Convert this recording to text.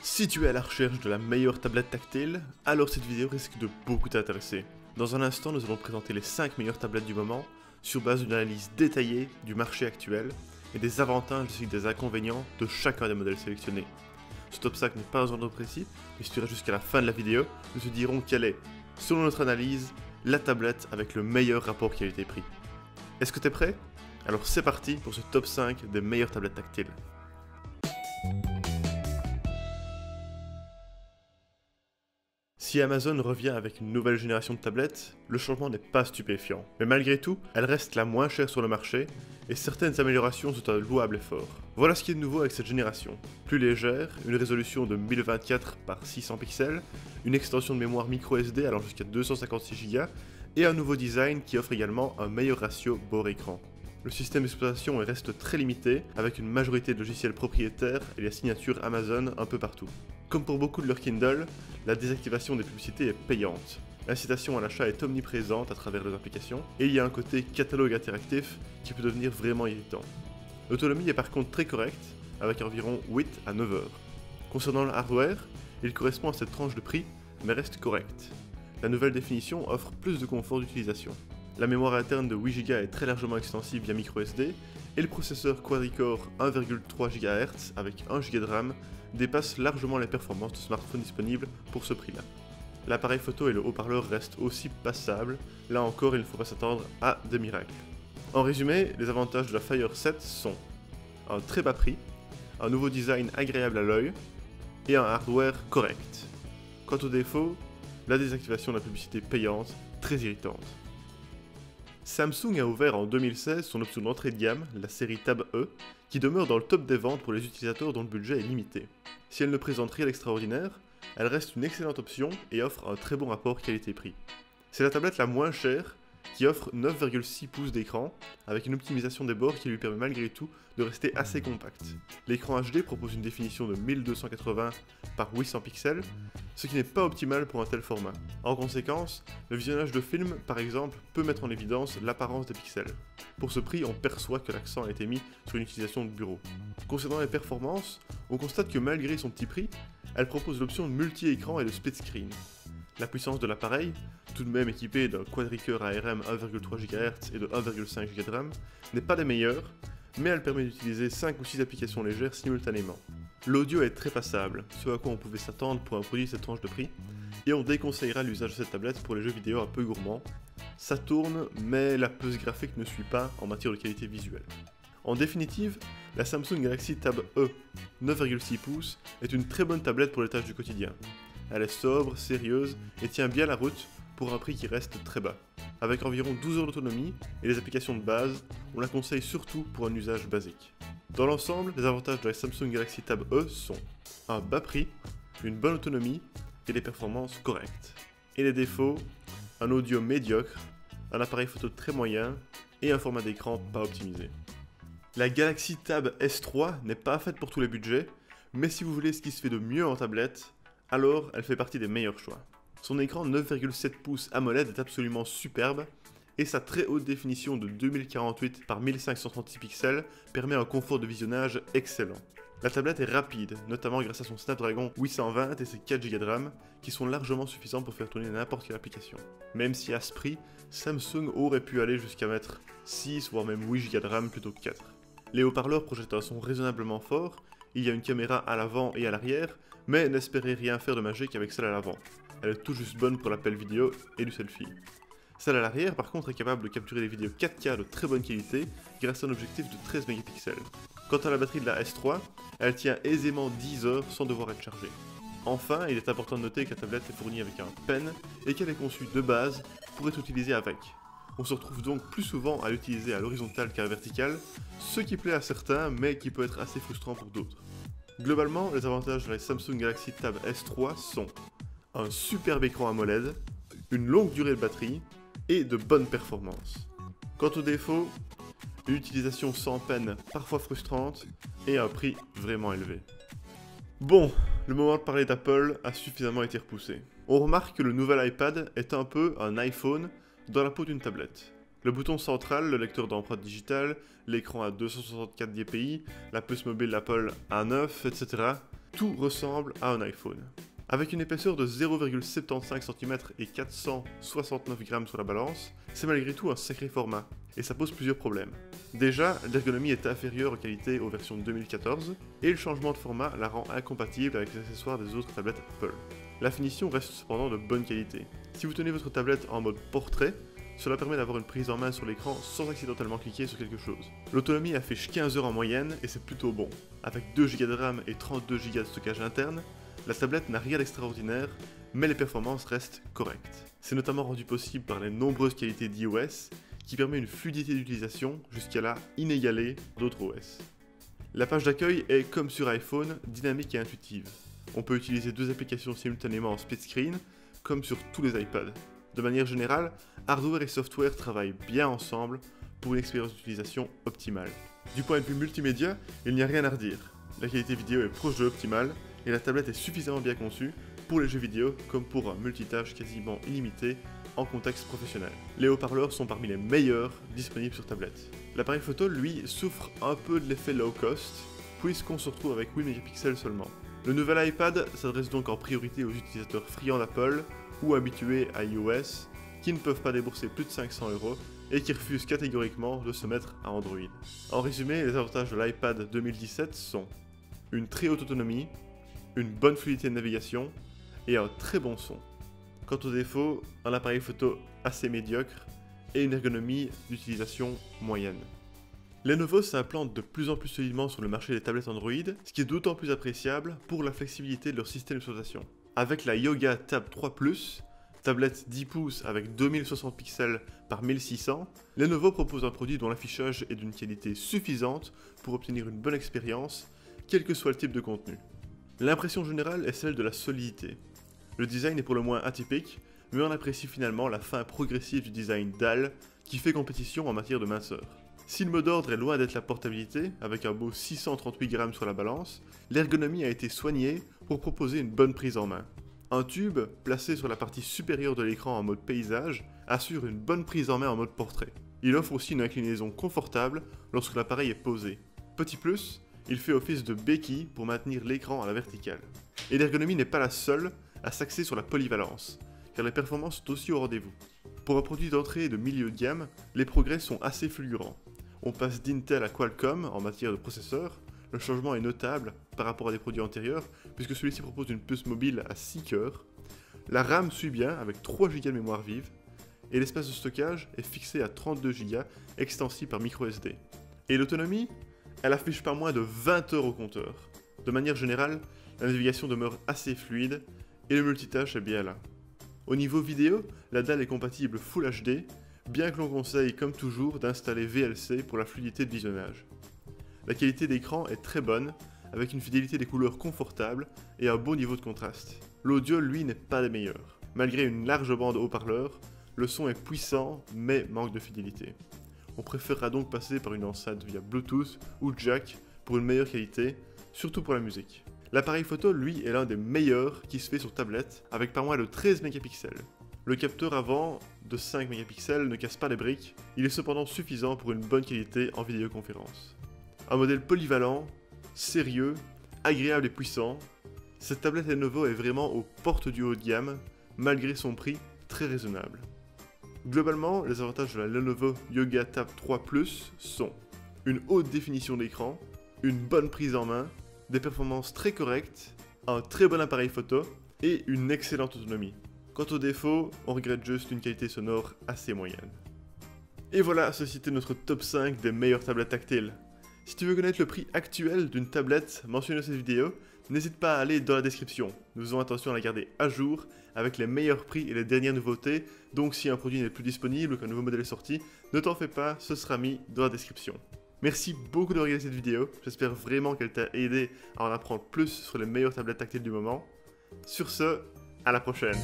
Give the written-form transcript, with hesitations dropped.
Si tu es à la recherche de la meilleure tablette tactile, alors cette vidéo risque de beaucoup t'intéresser. Dans un instant, nous allons présenter les 5 meilleures tablettes du moment sur base d'une analyse détaillée du marché actuel et des avantages ainsi que des inconvénients de chacun des modèles sélectionnés. Ce top 5 n'est pas un ordre précis, mais si tu restes jusqu'à la fin de la vidéo, nous te dirons quelle est, selon notre analyse, la tablette avec le meilleur rapport qualité-prix. Est-ce que tu es prêt? Alors c'est parti pour ce top 5 des meilleures tablettes tactiles. Si Amazon revient avec une nouvelle génération de tablettes, le changement n'est pas stupéfiant. Mais malgré tout, elle reste la moins chère sur le marché, et certaines améliorations sont un louable effort. Voilà ce qui est de nouveau avec cette génération. Plus légère, une résolution de 1024 par 600 pixels, une extension de mémoire micro SD allant jusqu'à 256 Go, et un nouveau design qui offre également un meilleur ratio bord-écran. Le système d'exploitation reste très limité, avec une majorité de logiciels propriétaires et la signature Amazon un peu partout. Comme pour beaucoup de leurs Kindle, la désactivation des publicités est payante. L'incitation à l'achat est omniprésente à travers les applications, et il y a un côté catalogue interactif qui peut devenir vraiment irritant. L'autonomie est par contre très correcte, avec environ 8 à 9 heures. Concernant le hardware, il correspond à cette tranche de prix, mais reste correct. La nouvelle définition offre plus de confort d'utilisation. La mémoire interne de 8 Go est très largement extensible via microSD, et le processeur quadricore 1,3 GHz avec 1 Go de RAM dépasse largement les performances de smartphones disponibles pour ce prix-là. L'appareil photo et le haut-parleur restent aussi passables, là encore il ne faut pas s'attendre à des miracles. En résumé, les avantages de la Fire 7 sont un très bas prix, un nouveau design agréable à l'œil, et un hardware correct. Quant aux défauts, la désactivation de la publicité payante, très irritante. Samsung a ouvert en 2016 son option d'entrée de gamme, la série Tab E, qui demeure dans le top des ventes pour les utilisateurs dont le budget est limité. Si elle ne présente rien d'extraordinaire, elle reste une excellente option et offre un très bon rapport qualité-prix. C'est la tablette la moins chère, qui offre 9,6 pouces d'écran, avec une optimisation des bords qui lui permet malgré tout de rester assez compact. L'écran HD propose une définition de 1280 par 800 pixels, ce qui n'est pas optimal pour un tel format. En conséquence, le visionnage de films, par exemple, peut mettre en évidence l'apparence des pixels. Pour ce prix, on perçoit que l'accent a été mis sur une utilisation de bureau. Concernant les performances, on constate que malgré son petit prix, elle propose l'option de multi-écran et de split screen. La puissance de l'appareil, tout de même équipé d'un quadricore ARM 1,3 GHz et de 1,5 Go de RAM, n'est pas des meilleures, mais elle permet d'utiliser 5 ou 6 applications légères simultanément. L'audio est très passable, ce à quoi on pouvait s'attendre pour un produit de cette tranche de prix, et on déconseillera l'usage de cette tablette pour les jeux vidéo un peu gourmands. Ça tourne, mais la puce graphique ne suit pas en matière de qualité visuelle. En définitive, la Samsung Galaxy Tab E 9,6 pouces est une très bonne tablette pour les tâches du quotidien. Elle est sobre, sérieuse et tient bien la route pour un prix qui reste très bas. Avec environ 12 heures d'autonomie et les applications de base, on la conseille surtout pour un usage basique. Dans l'ensemble, les avantages de la Samsung Galaxy Tab E sont un bas prix, une bonne autonomie et des performances correctes. Et les défauts, un audio médiocre, un appareil photo très moyen et un format d'écran pas optimisé. La Galaxy Tab S3 n'est pas faite pour tous les budgets, mais si vous voulez ce qui se fait de mieux en tablette, alors elle fait partie des meilleurs choix. Son écran 9,7 pouces AMOLED est absolument superbe, et sa très haute définition de 2048 par 1536 pixels permet un confort de visionnage excellent. La tablette est rapide, notamment grâce à son Snapdragon 820 et ses 4 Go de RAM, qui sont largement suffisants pour faire tourner n'importe quelle application. Même si à ce prix, Samsung aurait pu aller jusqu'à mettre 6 voire même 8 Go de RAM plutôt que 4. Les haut-parleurs projettent un son raisonnablement fort, il y a une caméra à l'avant et à l'arrière, mais n'espérez rien faire de magique avec celle à l'avant. Elle est tout juste bonne pour l'appel vidéo et du selfie. Celle à l'arrière par contre est capable de capturer des vidéos 4K de très bonne qualité grâce à un objectif de 13 mégapixels. Quant à la batterie de la S3, elle tient aisément 10 heures sans devoir être chargée. Enfin, il est important de noter que la tablette est fournie avec un pen et qu'elle est conçue de base pour être utilisée avec. On se retrouve donc plus souvent à l'utiliser à l'horizontale qu'à la verticale, ce qui plaît à certains mais qui peut être assez frustrant pour d'autres. Globalement, les avantages de la Samsung Galaxy Tab S3 sont un superbe écran AMOLED, une longue durée de batterie et de bonnes performances. Quant aux défauts, une utilisation sans peine parfois frustrante et un prix vraiment élevé. Bon, le moment de parler d'Apple a suffisamment été repoussé. On remarque que le nouvel iPad est un peu un iPhone dans la peau d'une tablette. Le bouton central, le lecteur d'empreintes digitales, l'écran à 264 dpi, la puce mobile d'Apple A9, etc. tout ressemble à un iPhone. Avec une épaisseur de 0,75 cm et 469 grammes sur la balance, c'est malgré tout un sacré format, et ça pose plusieurs problèmes. Déjà, l'ergonomie est inférieure en qualité aux versions 2014, et le changement de format la rend incompatible avec les accessoires des autres tablettes Apple. La finition reste cependant de bonne qualité. Si vous tenez votre tablette en mode portrait, cela permet d'avoir une prise en main sur l'écran sans accidentellement cliquer sur quelque chose. L'autonomie affiche 15 heures en moyenne et c'est plutôt bon. Avec 2 Go de RAM et 32 Go de stockage interne, la tablette n'a rien d'extraordinaire, mais les performances restent correctes. C'est notamment rendu possible par les nombreuses qualités d'iOS, qui permet une fluidité d'utilisation jusqu'à là inégalée d'autres OS. La page d'accueil est, comme sur iPhone, dynamique et intuitive. On peut utiliser 2 applications simultanément en split screen, comme sur tous les iPads. De manière générale, hardware et software travaillent bien ensemble pour une expérience d'utilisation optimale. Du point de vue multimédia, il n'y a rien à redire. La qualité vidéo est proche de l'optimale et la tablette est suffisamment bien conçue pour les jeux vidéo comme pour un multitâche quasiment illimité en contexte professionnel. Les haut-parleurs sont parmi les meilleurs disponibles sur tablette. L'appareil photo, lui, souffre un peu de l'effet low cost puisqu'on se retrouve avec 8 mégapixels seulement. Le nouvel iPad s'adresse donc en priorité aux utilisateurs friands d'Apple ou habitués à iOS qui ne peuvent pas débourser plus de 500 € et qui refusent catégoriquement de se mettre à Android. En résumé, les avantages de l'iPad 2017 sont une très haute autonomie, une bonne fluidité de navigation et un très bon son. Quant aux défauts, un appareil photo assez médiocre et une ergonomie d'utilisation moyenne. Lenovo s'implante de plus en plus solidement sur le marché des tablettes Android, ce qui est d'autant plus appréciable pour la flexibilité de leur système d'exploitation. Avec la Yoga Tab 3 Plus, tablette 10 pouces avec 2060 pixels par 1600, Lenovo propose un produit dont l'affichage est d'une qualité suffisante pour obtenir une bonne expérience, quel que soit le type de contenu. L'impression générale est celle de la solidité. Le design est pour le moins atypique, mais on apprécie finalement la fin progressive du design dalle qui fait compétition en matière de minceur. Si le mot d'ordre est loin d'être la portabilité, avec un beau 638 grammes sur la balance, l'ergonomie a été soignée pour proposer une bonne prise en main. Un tube, placé sur la partie supérieure de l'écran en mode paysage, assure une bonne prise en main en mode portrait. Il offre aussi une inclinaison confortable lorsque l'appareil est posé. Petit plus, il fait office de béquille pour maintenir l'écran à la verticale. Et l'ergonomie n'est pas la seule à s'axer sur la polyvalence, car les performances sont aussi au rendez-vous. Pour un produit d'entrée et de milieu de gamme, les progrès sont assez fulgurants. On passe d'Intel à Qualcomm en matière de processeur. Le changement est notable par rapport à des produits antérieurs, puisque celui-ci propose une puce mobile à 6 cœurs. La RAM suit bien avec 3 Go de mémoire vive, et l'espace de stockage est fixé à 32 Go, extensible par microSD. Et l'autonomie, elle affiche pas moins de 20 heures au compteur. De manière générale, la navigation demeure assez fluide, et le multitâche est bien là. Au niveau vidéo, la dalle est compatible Full HD, bien que l'on conseille comme toujours d'installer VLC pour la fluidité de visionnage. La qualité d'écran est très bonne, avec une fidélité des couleurs confortable et un beau niveau de contraste. L'audio, lui, n'est pas des meilleurs. Malgré une large bande haut-parleur, le son est puissant mais manque de fidélité. On préférera donc passer par une enceinte via Bluetooth ou jack pour une meilleure qualité, surtout pour la musique. L'appareil photo, lui, est l'un des meilleurs qui se fait sur tablette, avec pas moins de 13 mégapixels. Le capteur avant de 5 mégapixels ne casse pas les briques, il est cependant suffisant pour une bonne qualité en vidéoconférence. Un modèle polyvalent, sérieux, agréable et puissant, cette tablette Lenovo est vraiment aux portes du haut de gamme, malgré son prix très raisonnable. Globalement, les avantages de la Lenovo Yoga Tab 3 Plus sont une haute définition d'écran, une bonne prise en main, des performances très correctes, un très bon appareil photo et une excellente autonomie. Quant aux défauts, on regrette juste une qualité sonore assez moyenne. Et voilà, ceci était notre top 5 des meilleures tablettes tactiles. Si tu veux connaître le prix actuel d'une tablette mentionnée dans cette vidéo, n'hésite pas à aller dans la description. Nous faisons attention à la garder à jour avec les meilleurs prix et les dernières nouveautés, donc si un produit n'est plus disponible ou qu'un nouveau modèle est sorti, ne t'en fais pas, ce sera mis dans la description. Merci beaucoup de regarder cette vidéo, j'espère vraiment qu'elle t'a aidé à en apprendre plus sur les meilleures tablettes tactiles du moment. Sur ce, à la prochaine.